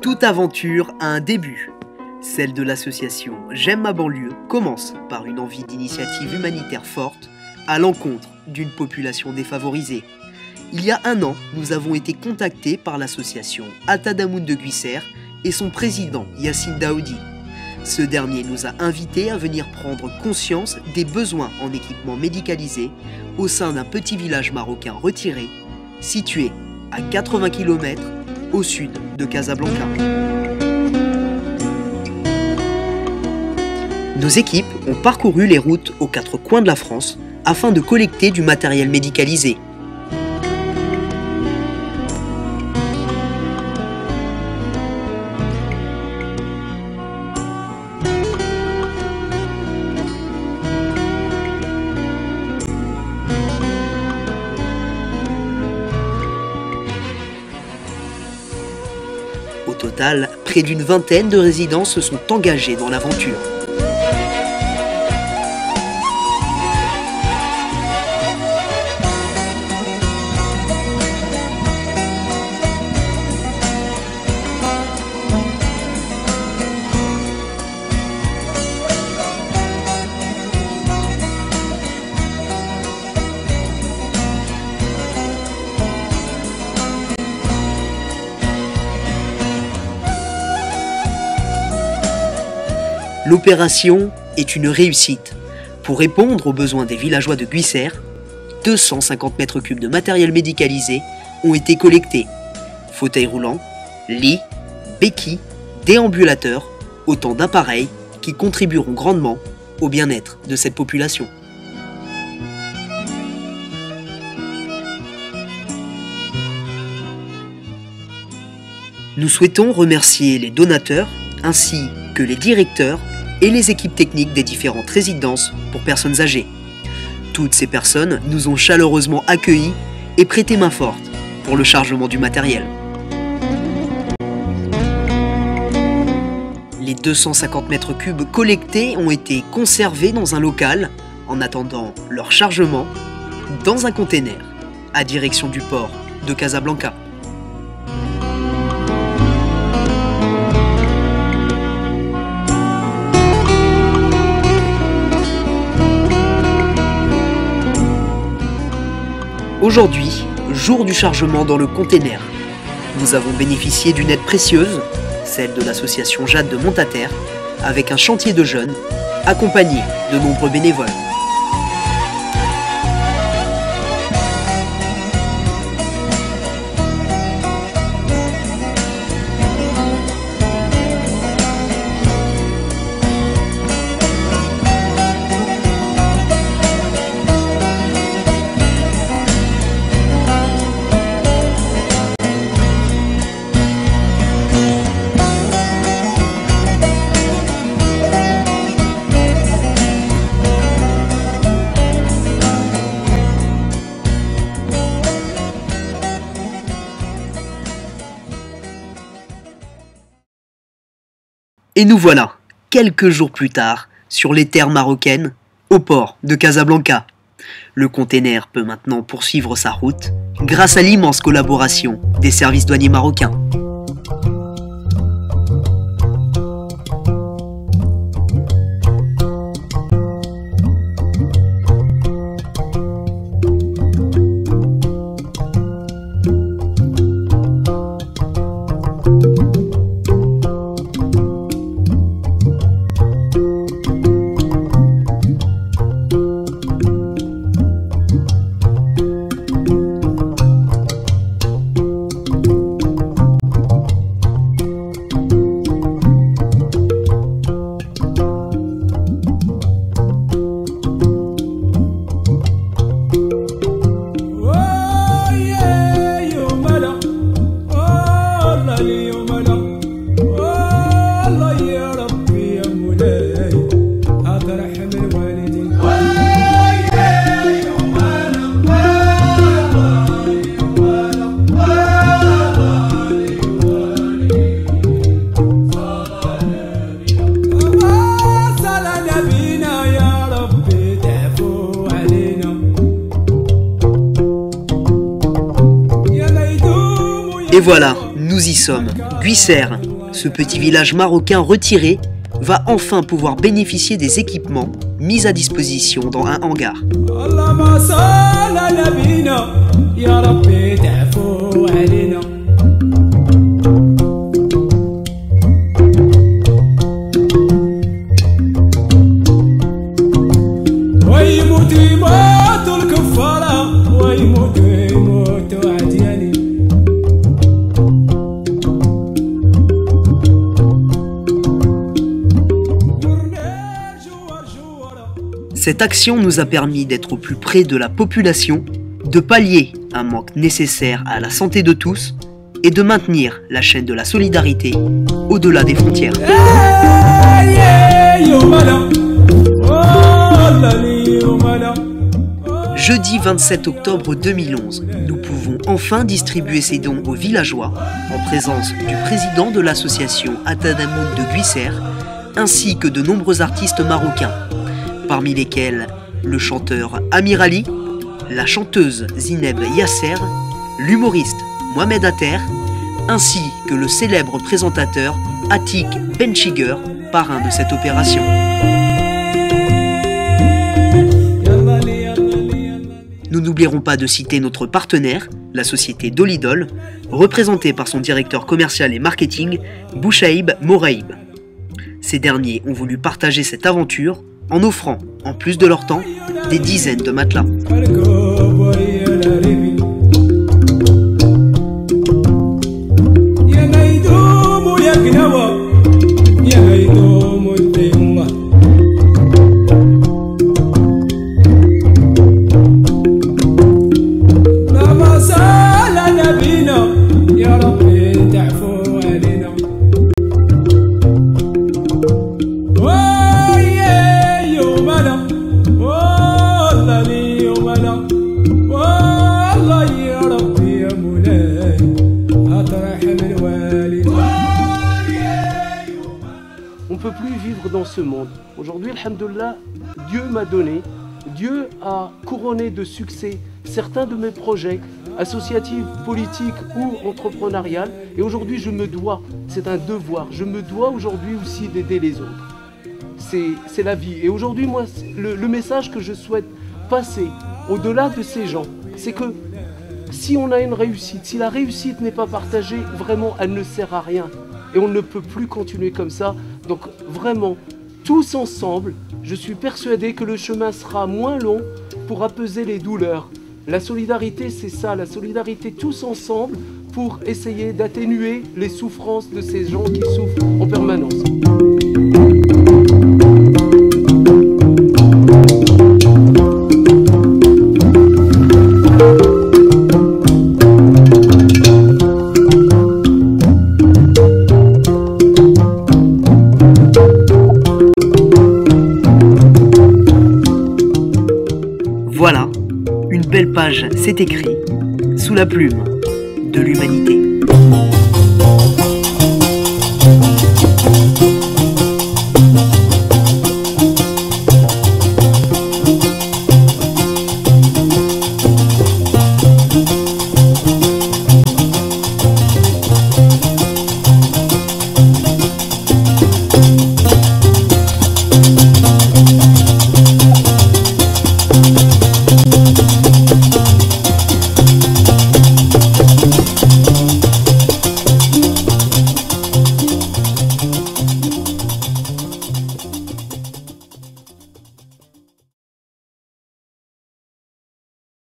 Toute aventure a un début. Celle de l'association J'aime ma banlieue commence par une envie d'initiative humanitaire forte à l'encontre d'une population défavorisée. Il y a un an, nous avons été contactés par l'association Atadamoun de Guisser et son président Yassine Daoudi. Ce dernier nous a invités à venir prendre conscience des besoins en équipement médicalisé au sein d'un petit village marocain retiré, situé à 80 km au sud de Casablanca. Nos équipes ont parcouru les routes aux quatre coins de la France afin de collecter du matériel médicalisé. Au total, près d'une vingtaine de résidents se sont engagés dans l'aventure. L'opération est une réussite. Pour répondre aux besoins des villageois de Guisser, 250 mètres cubes de matériel médicalisé ont été collectés. Fauteuils roulants, lits, béquilles, déambulateurs, autant d'appareils qui contribueront grandement au bien-être de cette population. Nous souhaitons remercier les donateurs ainsi que les directeurs et les équipes techniques des différentes résidences pour personnes âgées. Toutes ces personnes nous ont chaleureusement accueillis et prêté main forte pour le chargement du matériel. Les 250 mètres cubes collectés ont été conservés dans un local en attendant leur chargement dans un container à direction du port de Casablanca. Aujourd'hui, jour du chargement dans le container, nous avons bénéficié d'une aide précieuse, celle de l'association Jade de Montaterre, avec un chantier de jeunes, accompagné de nombreux bénévoles. Et nous voilà, quelques jours plus tard, sur les terres marocaines, au port de Casablanca. Le container peut maintenant poursuivre sa route grâce à l'immense collaboration des services douaniers marocains. Et voilà, nous y sommes, Guisser, Ce petit village marocain retiré va enfin pouvoir bénéficier des équipements mis à disposition dans un hangar. Cette action nous a permis d'être au plus près de la population, de pallier un manque nécessaire à la santé de tous et de maintenir la chaîne de la solidarité au-delà des frontières. Jeudi 27 octobre 2011, nous pouvons enfin distribuer ces dons aux villageois en présence du président de l'association Atadamoun de Guisser ainsi que de nombreux artistes marocains, parmi lesquels le chanteur Amir Ali, la chanteuse Zineb Yasser, l'humoriste Mohamed Ater, ainsi que le célèbre présentateur Atik Benchiger, parrain de cette opération. Nous n'oublierons pas de citer notre partenaire, la société Dolidol, représentée par son directeur commercial et marketing, Bouchaïb Moraïb. Ces derniers ont voulu partager cette aventure en offrant, en plus de leur temps, des dizaines de matelas. On ne peut plus vivre dans ce monde. Aujourd'hui, alhamdoulilah, Dieu m'a donné, Dieu a couronné de succès certains de mes projets associatifs, politiques ou entrepreneuriales. Et aujourd'hui, je me dois, c'est un devoir, je me dois aujourd'hui aussi d'aider les autres. C'est la vie. Et aujourd'hui, moi, le message que je souhaite passer au-delà de ces gens, c'est que si on a une réussite, si la réussite n'est pas partagée, vraiment, elle ne sert à rien. Et on ne peut plus continuer comme ça. Donc vraiment, tous ensemble, je suis persuadé que le chemin sera moins long pour apaiser les douleurs. La solidarité, c'est ça, la solidarité tous ensemble pour essayer d'atténuer les souffrances de ces gens qui souffrent en permanence. Voilà, une belle page s'est écrite sous la plume de l'humanité.